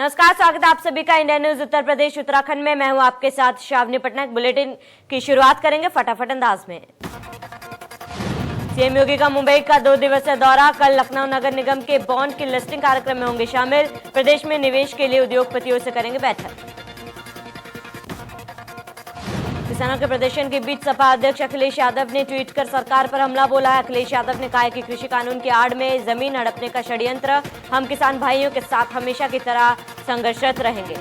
नमस्कार, स्वागत है आप सभी का इंडिया न्यूज उत्तर प्रदेश उत्तराखंड में। मैं हूं आपके साथ शावनी पटनायक। बुलेटिन की शुरुआत करेंगे फटाफट अंदाज में। सीएम योगी का मुंबई का 2 दिवसीय दौरा। कल लखनऊ नगर निगम के बॉन्ड की लिस्टिंग कार्यक्रम में होंगे शामिल। प्रदेश में निवेश के लिए उद्योगपतियों से करेंगे बैठक। किसानों के प्रदर्शन के बीच सपा अध्यक्ष अखिलेश यादव ने ट्वीट कर सरकार पर हमला बोला है। अखिलेश यादव ने कहा है कि कृषि कानून की आड़ में जमीन हड़पने का षड्यंत्र। हम किसान भाइयों के साथ हमेशा की तरह संघर्षरत रहेंगे।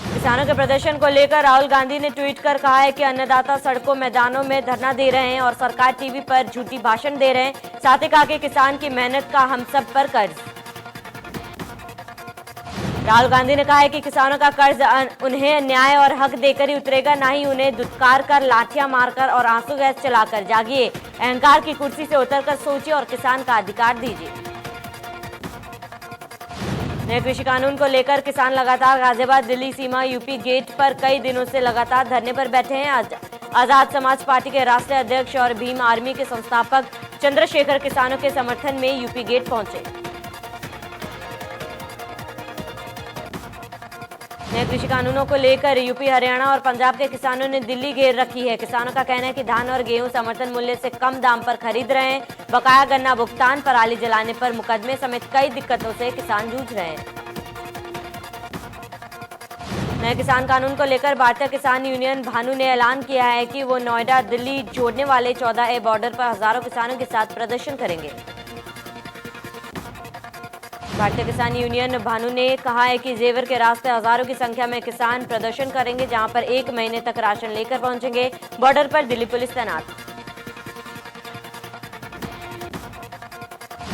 किसानों के प्रदर्शन को लेकर राहुल गांधी ने ट्वीट कर कहा है कि अन्नदाता सड़कों मैदानों में धरना दे रहे हैं और सरकार टीवी पर झूठी भाषण दे रहे हैं। साथ ही कहा कि किसान की मेहनत का हम सब पर कर्ज। राहुल गांधी ने कहा है कि किसानों का कर्ज उन्हें न्याय और हक देकर ही उतरेगा, ना ही उन्हें धुतकार कर, लाठियां मारकर और आंसू गैस चलाकर। जागिए, अहंकार की कुर्सी से उतरकर सोचिए और किसान का अधिकार दीजिए। नए कृषि कानून को लेकर किसान लगातार गाजियाबाद दिल्ली सीमा यूपी गेट पर कई दिनों से लगातार धरने पर बैठे हैं। आजाद समाज पार्टी के राष्ट्रीय अध्यक्ष और भीम आर्मी के संस्थापक चंद्रशेखर किसानों के समर्थन में यूपी गेट पहुंचे। नए कृषि कानूनों को लेकर यूपी, हरियाणा और पंजाब के किसानों ने दिल्ली घेर रखी है। किसानों का कहना है कि धान और गेहूं समर्थन मूल्य से कम दाम पर खरीद रहे हैं। बकाया गन्ना भुगतान, पराली जलाने पर मुकदमे समेत कई दिक्कतों से किसान जूझ रहे हैं। नए किसान कानून को लेकर भारतीय किसान यूनियन भानु ने ऐलान किया है कि वो नोएडा दिल्ली जोड़ने वाले 14A बॉर्डर पर हजारों किसानों के साथ प्रदर्शन करेंगे। भारतीय किसान यूनियन भानु ने कहा है कि जेवर के रास्ते हजारों की संख्या में किसान प्रदर्शन करेंगे, जहां पर 1 महीने तक राशन लेकर पहुंचेंगे। बॉर्डर पर दिल्ली पुलिस तैनात।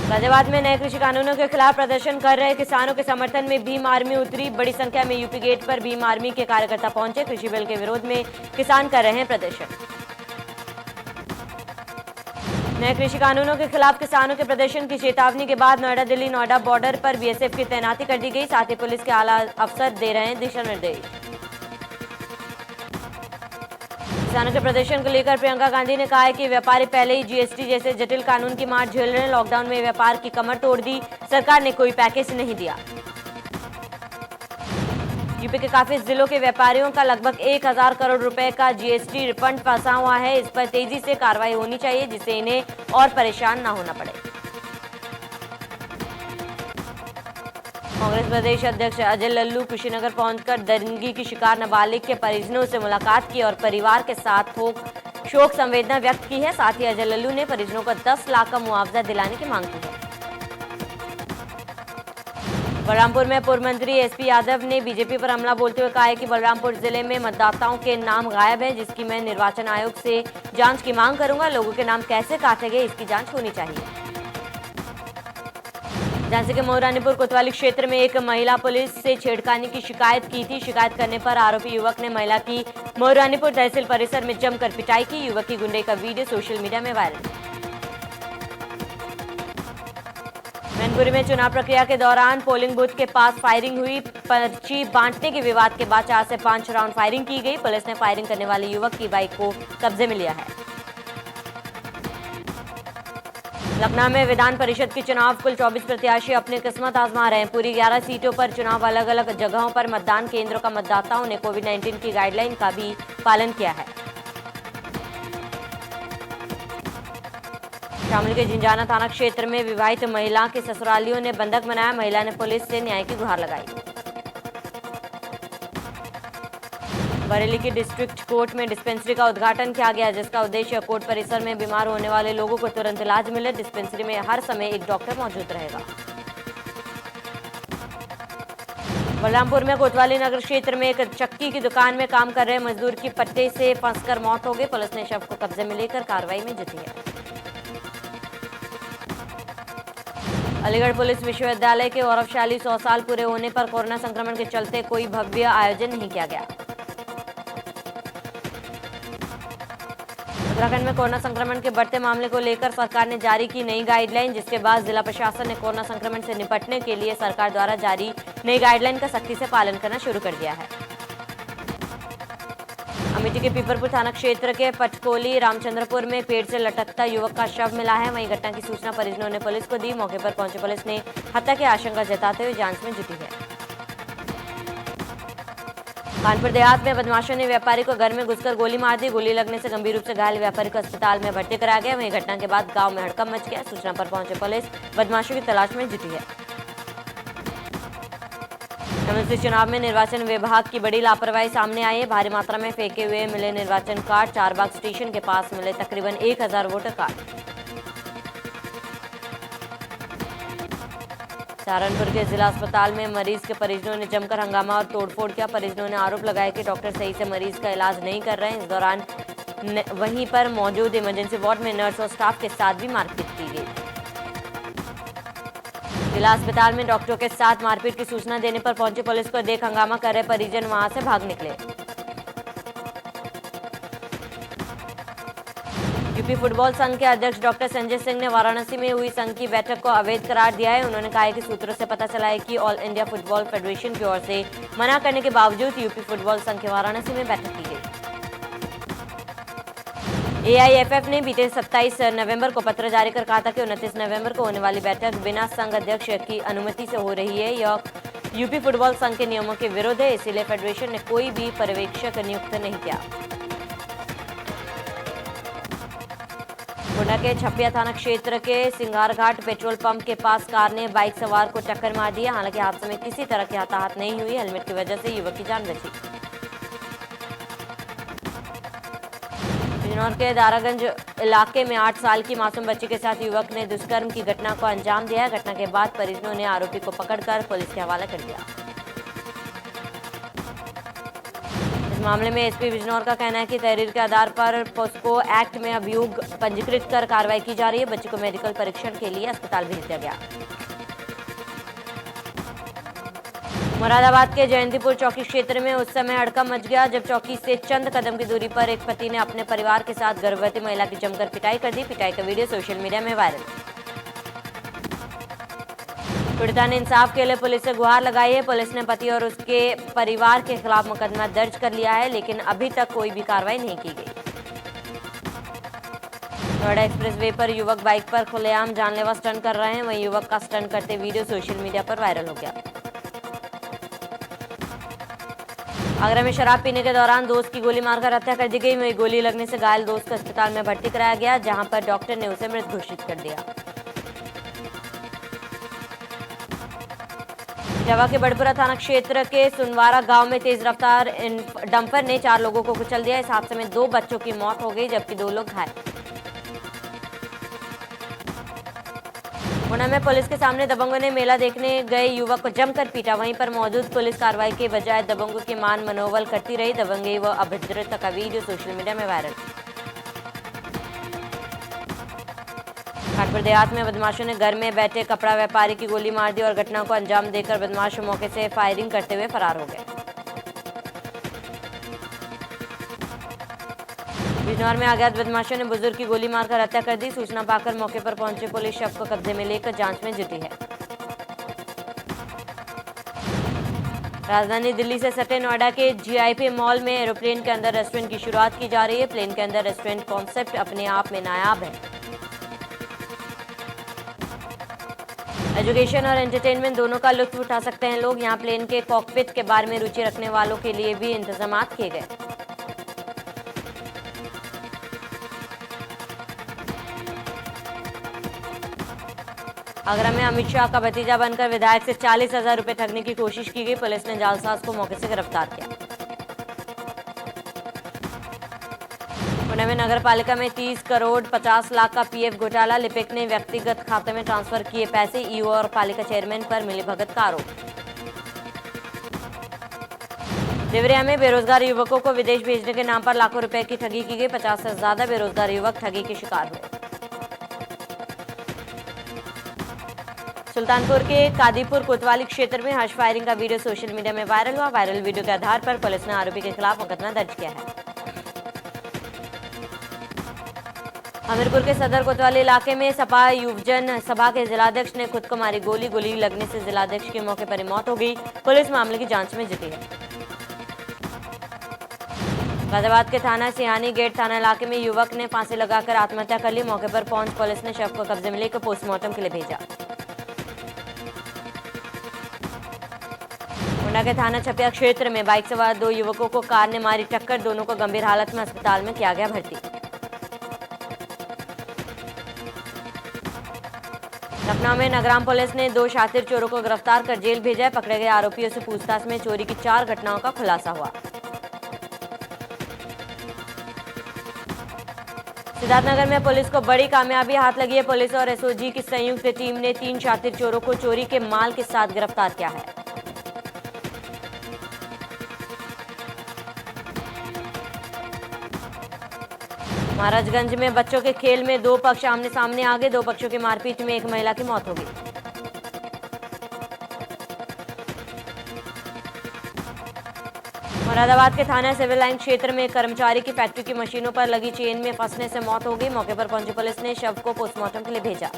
गाजियाबाद में नए कृषि कानूनों के खिलाफ प्रदर्शन कर रहे किसानों के समर्थन में भीम आर्मी उतरी। बड़ी संख्या में यूपी गेट पर भीम आर्मी के कार्यकर्ता पहुंचे। कृषि बिल के विरोध में किसान कर रहे हैं प्रदर्शन। नए कृषि कानूनों के खिलाफ किसानों के प्रदर्शन की चेतावनी के बाद नोएडा दिल्ली नोएडा बॉर्डर पर बीएसएफ की तैनाती कर दी गई। साथ ही पुलिस के आला अफसर दे रहे हैं दिशा निर्देश। किसानों के प्रदर्शन को लेकर प्रियंका गांधी ने कहा है कि व्यापारी पहले ही जीएसटी जैसे जटिल कानून की मार झेल रहे हैं। लॉकडाउन में व्यापार की कमर तोड़ दी, सरकार ने कोई पैकेज नहीं दिया। यूपी के काफी जिलों के व्यापारियों का लगभग 1000 करोड़ रुपए का जीएसटी रिफंड फंसा हुआ है। इस पर तेजी से कार्रवाई होनी चाहिए, जिससे इन्हें और परेशान न होना पड़े। कांग्रेस प्रदेश अध्यक्ष अजय लल्लू कुशीनगर पहुंचकर दंगी की शिकार नाबालिग के परिजनों से मुलाकात की और परिवार के साथ शोक संवेदना व्यक्त की है। साथ ही अजय लल्लू ने परिजनों को 10 लाख का मुआवजा दिलाने की मांग की है। बलरामपुर में पूर्व मंत्री एसपी यादव ने बीजेपी पर हमला बोलते हुए कहा है कि बलरामपुर जिले में मतदाताओं के नाम गायब हैं, जिसकी मैं निर्वाचन आयोग से जांच की मांग करूंगा। लोगों के नाम कैसे काटे गए, इसकी जांच होनी चाहिए। झांसी के मोहरानीपुर कोतवाली क्षेत्र में एक महिला पुलिस से छेड़खानी की शिकायत की थी। शिकायत करने पर आरोपी युवक ने महिला की मोहरानीपुर तहसील परिसर में जमकर पिटाई की। युवक की गुंडे का वीडियो सोशल मीडिया में वायरल। मैनपुरी में चुनाव प्रक्रिया के दौरान पोलिंग बूथ के पास फायरिंग हुई। पर्ची बांटने के विवाद के बाद 4 से 5 राउंड फायरिंग की गई। पुलिस ने फायरिंग करने वाले युवक की बाइक को कब्जे में लिया है। लखनऊ में विधान परिषद के चुनाव कुल 24 प्रत्याशी अपनी किस्मत आजमा रहे हैं। पूरी 11 सीटों पर चुनाव अलग अलग जगहों पर मतदान केंद्रों का मतदाताओं ने कोविड-19 की गाइडलाइन का भी पालन किया है। शामली के झिंझाना थाना क्षेत्र में विवाहित महिला के ससुरालियों ने बंधक बनाया। महिला ने पुलिस से न्याय की गुहार लगाई। बरेली की डिस्ट्रिक्ट कोर्ट में डिस्पेंसरी का उद्घाटन किया गया, जिसका उद्देश्य कोर्ट परिसर में बीमार होने वाले लोगों को तुरंत इलाज मिले। डिस्पेंसरी में हर समय एक डॉक्टर मौजूद रहेगा। बलरामपुर में कोतवाली नगर क्षेत्र में एक चक्की की दुकान में काम कर रहे मजदूर की पट्टे से फंसकर मौत हो गई। पुलिस ने शव को कब्जे में लेकर कार्रवाई में जुटी है। अलीगढ़ पुलिस विश्वविद्यालय के गौरवशाली 100 साल पूरे होने पर कोरोना संक्रमण के चलते कोई भव्य आयोजन नहीं किया गया। उत्तराखंड में कोरोना संक्रमण के बढ़ते मामले को लेकर सरकार ने जारी की नई गाइडलाइन, जिसके बाद जिला प्रशासन ने कोरोना संक्रमण से निपटने के लिए सरकार द्वारा जारी नई गाइडलाइन का सख्ती से पालन करना शुरू कर दिया है। अमेठी के पीपरपुर थाना क्षेत्र के पटकोली रामचंद्रपुर में पेड़ से लटकता युवक का शव मिला है। वहीं घटना की सूचना परिजनों ने पुलिस को दी। मौके पर पहुंची पुलिस ने हत्या की आशंका जताते हुए जांच में जुटी है। कानपुर देहात में बदमाशों ने व्यापारी को घर में घुसकर गोली मार दी। गोली लगने से गंभीर रूप से घायल व्यापारी को अस्पताल में भर्ती कराया गया। वहीं घटना के बाद गांव में हड़कंप मच गया। सूचना पर पहुंचे पुलिस बदमाशों की तलाश में जुटी है। एमएलसी चुनाव में निर्वाचन विभाग की बड़ी लापरवाही सामने आई है। भारी मात्रा में फेंके हुए मिले निर्वाचन कार्ड। चारबाग स्टेशन के पास मिले तकरीबन 1000 वोटर कार्ड। सहारनपुर के जिला अस्पताल में मरीज के परिजनों ने जमकर हंगामा और तोड़फोड़ किया। परिजनों ने आरोप लगाया कि डॉक्टर सही से मरीज का इलाज नहीं कर रहे हैं। इस दौरान वहीं पर मौजूद इमरजेंसी वार्ड में नर्स और स्टाफ के साथ भी मारपीट की गई। जिला अस्पताल में डॉक्टरों के साथ मारपीट की सूचना देने पर पहुंची पुलिस को देख हंगामा कर रहे परिजन वहां से भाग निकले। यूपी फुटबॉल संघ के अध्यक्ष डॉक्टर संजय सिंह ने वाराणसी में हुई संघ की बैठक को अवैध करार दिया है। उन्होंने कहा है कि सूत्रों से पता चला है कि ऑल इंडिया फुटबॉल फेडरेशन की ओर से मना करने के बावजूद यूपी फुटबॉल संघ की वाराणसी में बैठक की गई। एआईएफएफ ने बीते 27 नवंबर को पत्र जारी कर कहा था कि 29 नवंबर को होने वाली बैठक बिना संघ अध्यक्ष की अनुमति से हो रही है। यह यूपी फुटबॉल संघ के नियमों के विरुद्ध है, इसीलिए फेडरेशन ने कोई भी पर्यवेक्षक नियुक्त नहीं किया। गोंडा के छपिया थाना क्षेत्र के सिंगारघाट पेट्रोल पंप के पास कार ने बाइक सवार को टक्कर मार दी। हालांकि हादसे में किसी तरह की हताहत नहीं हुई। हेलमेट की वजह से युवक की जान बची। बिजनौर के दारागंज इलाके में 8 साल की मासूम बच्ची के साथ युवक ने दुष्कर्म की घटना को अंजाम दिया। घटना के बाद परिजनों ने आरोपी को पकड़कर पुलिस के हवाले कर दिया। इस मामले में एसपी बिजनौर का कहना है कि तहरीर के आधार पर पोस्को एक्ट में अभियोग पंजीकृत कर कार्रवाई की जा रही है। बच्ची को मेडिकल परीक्षण के लिए अस्पताल भेज दिया गया। मुरादाबाद के जयंतीपुर चौकी क्षेत्र में उस समय हड़कंप मच गया जब चौकी से चंद कदम की दूरी पर एक पति ने अपने परिवार के साथ गर्भवती महिला की जमकर पिटाई कर दी। पिटाई का वीडियो सोशल मीडिया में वायरल। पीड़िता ने इंसाफ के लिए पुलिस से गुहार लगाई है। पुलिस ने पति और उसके परिवार के खिलाफ मुकदमा दर्ज कर लिया है, लेकिन अभी तक कोई भी कार्रवाई नहीं की गई। नोएडा एक्सप्रेसवे पर युवक बाइक पर खुलेआम जानलेवा स्टंट कर रहे हैं। वहीं युवक का स्टंट करते वीडियो सोशल मीडिया पर वायरल हो गया। आगरा में शराब पीने के दौरान दोस्त की गोली मारकर हत्या कर दी गई। वहीं गोली लगने से घायल दोस्त को अस्पताल में भर्ती कराया गया, जहां पर डॉक्टर ने उसे मृत घोषित कर दिया। इटावा के बड़पुरा थाना क्षेत्र के सुनवारा गांव में तेज रफ्तार डंपर ने 4 लोगों को कुचल दिया। इस हादसे में 2 बच्चों की मौत हो गई जबकि 2 लोग घायल। गुना में पुलिस के सामने दबंगों ने मेला देखने गए युवक को जमकर पीटा। वहीं पर मौजूद पुलिस कार्रवाई के बजाय दबंगों की मान मनोबल करती रही। दबंगे व अभद्रता का वीडियो सोशल मीडिया में वायरल। कानपुर देहात में बदमाशों ने घर में बैठे कपड़ा व्यापारी की गोली मार दी और घटना को अंजाम देकर बदमाश मौके से फायरिंग करते हुए फरार हो गए। बिजनौर में अज्ञात बदमाशों ने बुजुर्ग की गोली मारकर हत्या कर दी। सूचना पाकर मौके पर पहुंचे पुलिस शव को कब्जे में लेकर जांच में जुटी है। राजधानी दिल्ली से सटे नोएडा के जीआईपी मॉल में एरोप्लेन के अंदर रेस्टोरेंट की शुरुआत की जा रही है। प्लेन के अंदर रेस्टोरेंट कॉन्सेप्ट अपने आप में नायाब है। एजुकेशन और एंटरटेनमेंट दोनों का लुत्फ उठा सकते हैं लोग। यहाँ प्लेन के कॉकपिट के बारे में रुचि रखने वालों के लिए भी इंतजाम किए गए। आगरा में अमित शाह का भतीजा बनकर विधायक से 40,000 रुपए ठगने की कोशिश की गई। पुलिस ने जालसाज को मौके से गिरफ्तार किया। पुणे में नगर पालिका में 30 करोड़ 50 लाख का पीएफ घोटाला। लिपिक ने व्यक्तिगत खाते में ट्रांसफर किए पैसे। ईओ और पालिका चेयरमैन पर मिलीभगत का आरोप। देवरिया में बेरोजगार युवकों को विदेश भेजने के नाम पर लाखों रुपए की ठगी की गई। 50 से ज्यादा बेरोजगार युवक ठगी के शिकार हुए। सुल्तानपुर के कादीपुर कोतवाली क्षेत्र में हर्ष फायरिंग का वीडियो सोशल मीडिया में वायरल हुआ। वायरल वीडियो के आधार पर पुलिस ने आरोपी के खिलाफ मुकदमा दर्ज किया है। हमीरपुर के सदर कोतवाली इलाके में सपा युवजन सभा के जिलाध्यक्ष ने खुद को मारी गोली। गोली लगने से जिलाध्यक्ष की मौके पर ही मौत हो गई। पुलिस मामले की जांच में जुटी है। गाजियाबाद के थाना सिहानी गेट थाना इलाके में युवक ने फांसी लगाकर आत्महत्या कर ली। मौके पर पहुंच पुलिस ने शव को कब्जे में लेकर पोस्टमार्टम के लिए भेजा। गोंडा के थाना छपिया क्षेत्र में बाइक सवार 2 युवकों को कार ने मारी टक्कर। दोनों को गंभीर हालत में अस्पताल में किया गया भर्ती। लखनऊ में नगराम पुलिस ने 2 शातिर चोरों को गिरफ्तार कर जेल भेजा है। पकड़े गए आरोपियों से पूछताछ में चोरी की 4 घटनाओं का खुलासा हुआ। सिद्धार्थनगर में पुलिस को बड़ी कामयाबी हाथ लगी है। पुलिस और एसओजी की संयुक्त टीम ने 3 शातिर चोरों को चोरी के माल के साथ गिरफ्तार किया है। महाराजगंज में बच्चों के खेल में 2 पक्ष आमने सामने आ गए। 2 पक्षों की मारपीट में एक महिला की मौत हो गई। मुरादाबाद के थाना सिविल लाइन क्षेत्र में कर्मचारी की फैक्ट्री की मशीनों पर लगी चेन में फंसने से मौत हो गई। मौके पर पहुंची पुलिस ने शव को पोस्टमार्टम के लिए भेजा।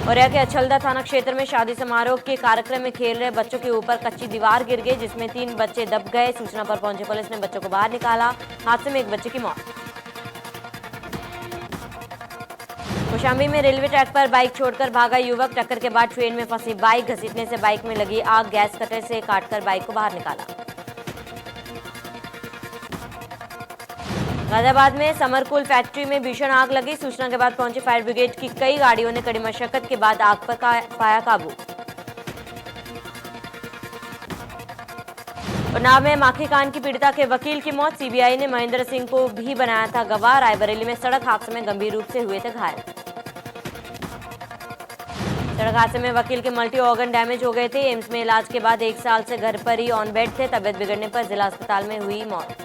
औरैया के अछलदा थाना क्षेत्र में शादी समारोह के कार्यक्रम में खेल रहे बच्चों के ऊपर कच्ची दीवार गिर गई, जिसमें 3 बच्चे दब गए। सूचना पर पहुंची पुलिस ने बच्चों को बाहर निकाला। हादसे में एक बच्चे की मौत। कौशाम्बी में रेलवे ट्रैक पर बाइक छोड़कर भागा युवक। टक्कर के बाद ट्रेन में फंसी बाइक। घसीटने से बाइक में लगी आग। गैस कटर से काटकर बाइक को बाहर निकाला। गाजियाबाद में समरकूल फैक्ट्री में भीषण आग लगी। सूचना के बाद पहुंची फायर ब्रिगेड की कई गाड़ियों ने कड़ी मशक्कत के बाद आग पर पाया काबू। उन्नाव में माखी कांड की पीड़िता के वकील की मौत। सीबीआई ने महेंद्र सिंह को भी बनाया था गवाह। रायबरेली में सड़क हादसे में गंभीर रूप से हुए थे घायल। सड़क हादसे में वकील के मल्टी ऑर्गन डैमेज हो गए थे। एम्स में इलाज के बाद 1 साल से घर पर ही ऑन बेड थे। तबियत बिगड़ने पर जिला अस्पताल में हुई मौत।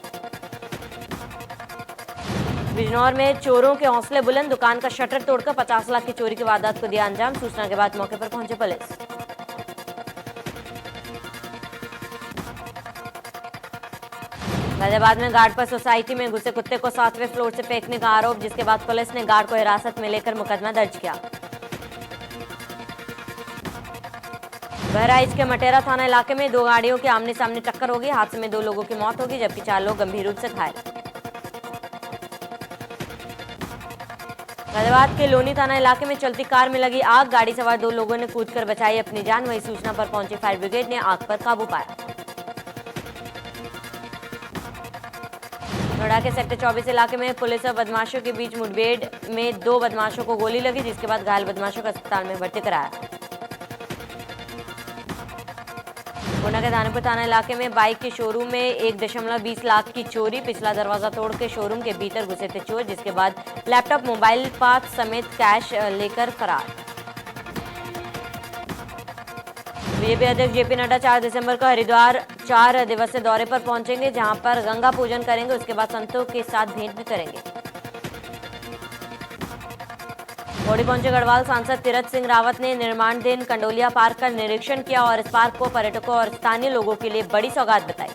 बिजनौर में चोरों के हौसले बुलंद। दुकान का शटर तोड़कर 50 लाख की चोरी की वारदात को दिया अंजाम। सूचना के बाद मौके पर पहुंची पुलिस। गाजियाबाद में गार्ड पर सोसाइटी में घुसे कुत्ते को 7वें फ्लोर से फेंकने का आरोप, जिसके बाद पुलिस ने गार्ड को हिरासत में लेकर मुकदमा दर्ज किया। बहराइच के मटेरा थाना इलाके में 2 गाड़ियों की आमने सामने टक्कर हो गई। हादसे में 2 लोगों की मौत हो गई, जबकि 4 लोग गंभीर रूप से घायल। गाजियाबाद के लोनी थाना इलाके में चलती कार में लगी आग। गाड़ी सवार 2 लोगों ने कूदकर बचाई अपनी जान। वहीं सूचना पर पहुंची फायर ब्रिगेड ने आग पर काबू पाया। नोएडा के सेक्टर 24 इलाके में पुलिस और बदमाशों के बीच मुठभेड़ में 2 बदमाशों को गोली लगी, जिसके बाद घायल बदमाशों को अस्पताल में भर्ती कराया। गोंडा के दानापुर थाना इलाके में बाइक के शोरूम में 1.20 लाख की चोरी। पिछला दरवाजा तोड़ के शोरूम के भीतर घुसे थे चोर, जिसके बाद लैपटॉप, मोबाइल पार्ट समेत कैश लेकर फरार। बीजेपी अध्यक्ष जेपी नड्डा 4 दिसंबर को हरिद्वार 4 दिवसीय दौरे पर पहुंचेंगे, जहां पर गंगा पूजन करेंगे। उसके बाद संतों के साथ भेंट भी करेंगे। पौड़ी पहुंचे गढ़वाल सांसद तीरथ सिंह रावत ने निर्माणाधीन कंडोलिया पार्क का निरीक्षण किया और इस पार्क को पर्यटकों और स्थानीय लोगों के लिए बड़ी सौगात बताई।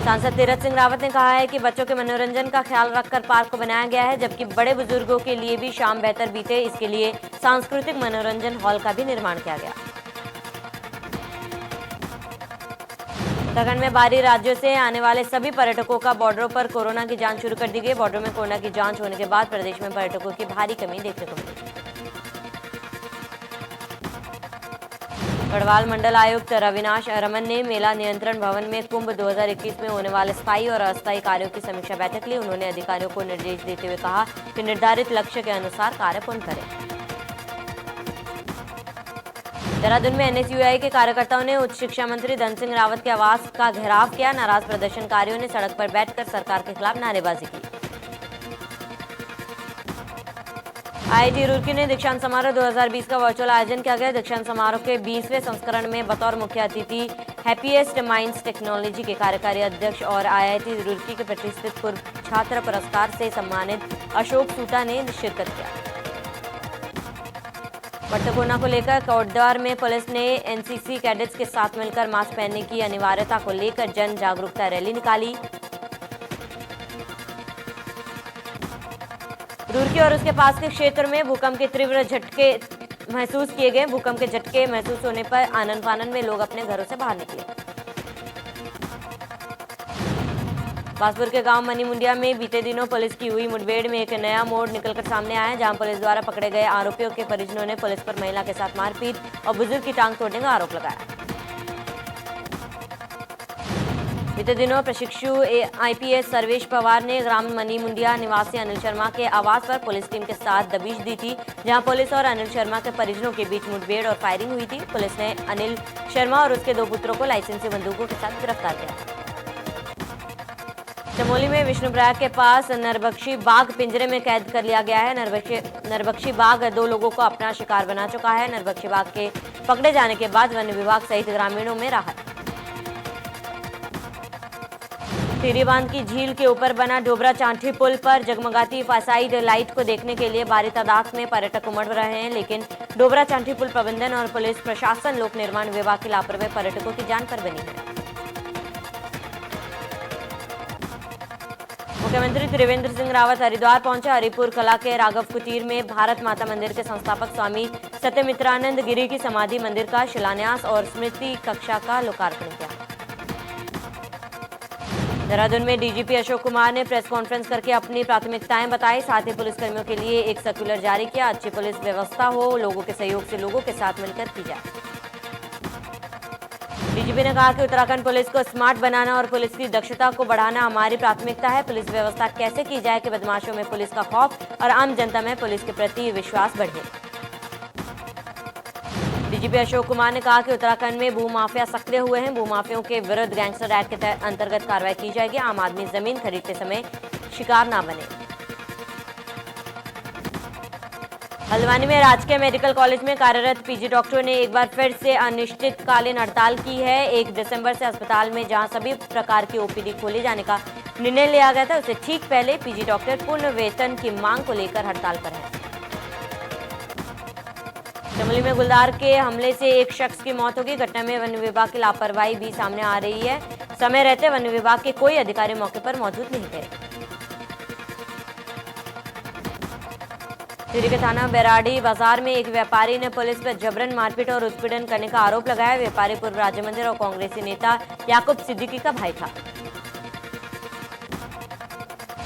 सांसद तीरथ सिंह रावत ने कहा है कि बच्चों के मनोरंजन का ख्याल रखकर पार्क को बनाया गया है, जबकि बड़े बुजुर्गों के लिए भी शाम बेहतर बीते, इसके लिए सांस्कृतिक मनोरंजन हॉल का भी निर्माण किया गया। उत्तराखंड में बाहरी राज्यों से आने वाले सभी पर्यटकों का बॉर्डरों पर कोरोना की जांच शुरू कर दी गई। बॉर्डरों में कोरोना की जांच होने के बाद प्रदेश में पर्यटकों की भारी कमी देखने को मिली। गढ़वाल मंडल आयुक्त रविनाश रमन ने मेला नियंत्रण भवन में कुंभ 2021 में होने वाले स्थायी और अस्थायी कार्यों की समीक्षा बैठक ली। उन्होंने अधिकारियों को निर्देश देते हुए कहा कि निर्धारित लक्ष्य के अनुसार कार्य पूर्ण करें। देहरादून में एनएसयूआई के कार्यकर्ताओं ने उच्च शिक्षा मंत्री धन सिंह रावत के आवास का घेराव किया। नाराज प्रदर्शनकारियों ने सड़क पर बैठकर सरकार के खिलाफ नारेबाजी की। आईआईटी रुड़की ने दीक्षांत समारोह 2020 का वर्चुअल आयोजन किया गया। दीक्षांत समारोह के 20वें संस्करण में बतौर मुख्य अतिथि हैप्पीएस्ट माइंड्स टेक्नोलॉजी के कार्यकारी अध्यक्ष और आईआईटी रुड़की के प्रतिष्ठित पूर्व छात्र पुरस्कार से सम्मानित अशोक सूटा ने शिरकत किया। बढ़ते कोरोना को लेकर कोटद्वार में पुलिस ने एनसीसी कैडेट्स के साथ मिलकर मास्क पहनने की अनिवार्यता को लेकर जन जागरूकता रैली निकाली। रुड़की और उसके पास के क्षेत्र में भूकंप के तीव्र झटके महसूस किए गए। भूकंप के झटके महसूस होने पर आनन फानन में लोग अपने घरों से बाहर निकले। बासपुर के गांव मनी मुंडिया में बीते दिनों पुलिस की हुई मुठभेड़ में एक नया मोड़ निकलकर सामने आया है, जहां पुलिस द्वारा पकड़े गए आरोपियों के परिजनों ने पुलिस पर महिला के साथ मारपीट और बुजुर्ग की टांग तोड़ने का आरोप लगाया। बीते दिनों प्रशिक्षु आईपीएस सर्वेश पवार ने ग्राम मनी मुंडिया निवासी अनिल शर्मा के आवास पर पुलिस टीम के साथ दबिश दी थी, जहां पुलिस और अनिल शर्मा के परिजनों के बीच मुठभेड़ और फायरिंग हुई थी। पुलिस ने अनिल शर्मा और उसके 2 पुत्रों को लाइसेंसी बंदूकों के साथ गिरफ्तार किया। चमोली में विष्णुप्रयाग के पास नरबख्शी बाघ पिंजरे में कैद कर लिया गया है। नरबख्शी बाघ 2 लोगों को अपना शिकार बना चुका है। नरबख्शी बाघ के पकड़े जाने के बाद वन विभाग सहित ग्रामीणों में राहत। टिहरी बांध की झील के ऊपर बना डोबरा चांठी पुल पर जगमगाती फासाइड लाइट को देखने के लिए भारी तादाद में पर्यटक उमड़ रहे हैं, लेकिन डोबरा चांठी पुल प्रबंधन और पुलिस प्रशासन लोक निर्माण विभाग की लापरवाही पर्यटकों की जान पर बनी है। मुख्यमंत्री त्रिवेंद्र सिंह रावत हरिद्वार पहुंचे। हरिपुर कला के राघव कुटीर में भारत माता मंदिर के संस्थापक स्वामी सत्यमित्रानंद गिरी की समाधि मंदिर का शिलान्यास और स्मृति कक्षा का लोकार्पण किया। देहरादून में डीजीपी अशोक कुमार ने प्रेस कॉन्फ्रेंस करके अपनी प्राथमिकताएं बताई, साथ ही पुलिसकर्मियों के लिए एक सर्कुलर जारी किया। अच्छी पुलिस व्यवस्था हो, लोगों के सहयोग से लोगों के साथ मिलकर की जाए। डीजीपी ने कहा कि उत्तराखंड पुलिस को स्मार्ट बनाना और पुलिस की दक्षता को बढ़ाना हमारी प्राथमिकता है। पुलिस व्यवस्था कैसे की जाए कि बदमाशों में पुलिस का खौफ और आम जनता में पुलिस के प्रति विश्वास बढ़े। डीजीपी अशोक कुमार ने कहा कि उत्तराखंड में भूमाफिया सक्रिय हुए हैं। भूमाफियों के विरुद्ध गैंगस्टर एक्ट के अंतर्गत कार्रवाई की जाएगी। आम आदमी जमीन खरीदते समय शिकार न बने। हल्द्वानी में राजकीय मेडिकल कॉलेज में कार्यरत पीजी डॉक्टरों ने एक बार फिर से अनिश्चितकालीन हड़ताल की है। 1 दिसंबर से अस्पताल में जहां सभी प्रकार की ओपीडी खोले जाने का निर्णय लिया गया था, उससे ठीक पहले पीजी डॉक्टर पूर्ण वेतन की मांग को लेकर हड़ताल पर हैं। चमोली में गुलदार के हमले से एक शख्स की मौत हो गई। घटना में वन विभाग की लापरवाही भी सामने आ रही है। समय रहते वन विभाग के कोई अधिकारी मौके पर मौजूद नहीं थे। टिहरी के थाना बैराडी बाजार में एक व्यापारी ने पुलिस पर जबरन मारपीट और उत्पीड़न करने का आरोप लगाया। व्यापारी पूर्व राज्य मंत्री और कांग्रेसी नेता याकूब सिद्दीकी का भाई था।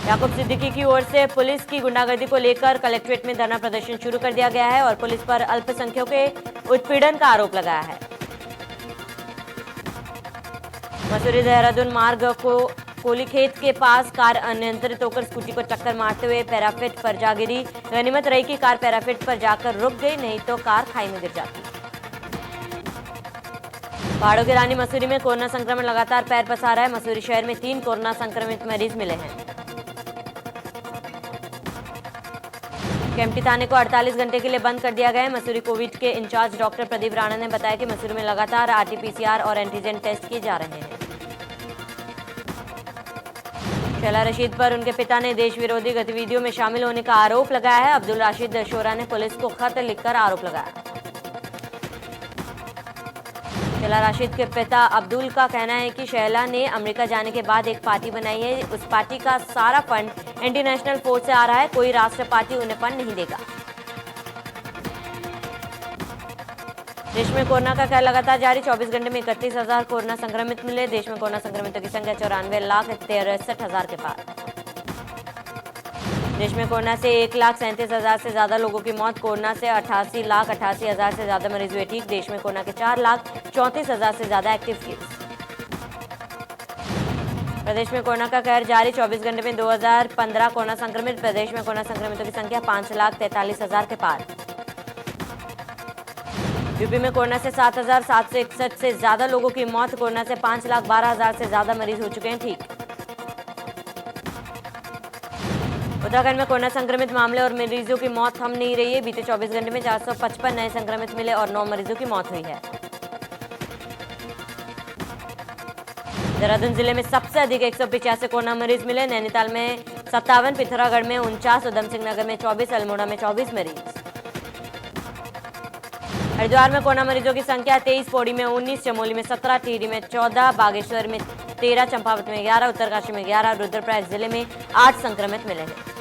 याकूब सिद्दीकी की ओर से पुलिस की गुंडागर्दी को लेकर कलेक्ट्रेट में धरना प्रदर्शन शुरू कर दिया गया है और पुलिस पर अल्पसंख्यकों के उत्पीड़न का आरोप लगाया है। मसूरी देहरादून मार्ग को कोलीखेत के पास कार अनियंत्रित होकर स्कूटी को टक्कर मारते हुए पैराफिट पर जा गिरी। गनीमत रही कि कार पैराफिट पर जाकर रुक गई, नहीं तो कार खाई में गिर जाती। पहाड़ों की रानी मसूरी में कोरोना संक्रमण लगातार पैर पसार रहा है। मसूरी शहर में 3 कोरोना संक्रमित मरीज मिले हैं। केम्प्टी थाने को 48 घंटे के लिए बंद कर दिया गया है। मसूरी कोविड के इंचार्ज डॉक्टर प्रदीप राणा ने बताया कि मसूरी में लगातार आरटीपीसीआर और एंटीजन टेस्ट किए जा रहे हैं। शैला रशीद पर उनके पिता ने देश विरोधी गतिविधियों में शामिल होने का आरोप लगाया है। अब्दुल राशिद शोरा ने पुलिस को खत लिखकर आरोप लगाया। शैला राशिद के पिता अब्दुल का कहना है कि शैला ने अमेरिका जाने के बाद एक पार्टी बनाई है। उस पार्टी का सारा फंड इंटरनेशनल फोर्स से आ रहा है। कोई राष्ट्र पार्टी उन्हें फंड नहीं देगा। देश में कोरोना का कहर लगातार जारी। 24 घंटे में 31,000 कोरोना संक्रमित मिले। देश में कोरोना संक्रमितों की संख्या 94,63,000 के पार। देश में कोरोना से 1,37,000 से ज्यादा लोगों की मौत। कोरोना से 88,88,000 से ज्यादा मरीज हुए ठीक। देश में कोरोना के 4,34,000 से ज्यादा एक्टिव केस। प्रदेश में कोरोना का कहर जारी। 24 घंटे में 2015 कोरोना संक्रमित। प्रदेश में कोरोना संक्रमितों की संख्या 5,43,000 के पार। यूपी में कोरोना से 7,761 से ज्यादा लोगों की मौत। कोरोना से 5,12,000 से ज्यादा मरीज हो चुके हैं ठीक। उत्तराखंड में कोरोना संक्रमित मामले और मरीजों की मौत थम नहीं रही है। बीते 24 घंटे में 455 नए संक्रमित मिले और 9 मरीजों की मौत हुई है। देहरादून जिले में सबसे अधिक 185 कोरोना मरीज मिले। नैनीताल में 57, पिथौरागढ़ में 49, उधम सिंह नगर में 24, अल्मोड़ा में 24 मरीज। हरिद्वार में कोरोना मरीजों की संख्या 23, पौड़ी में 19, चमोली में 17, टिहरी में 14, बागेश्वर में 13, चंपावत में 11, उत्तरकाशी में 11, रुद्रप्रयाग जिले में 8 संक्रमित मिले हैं।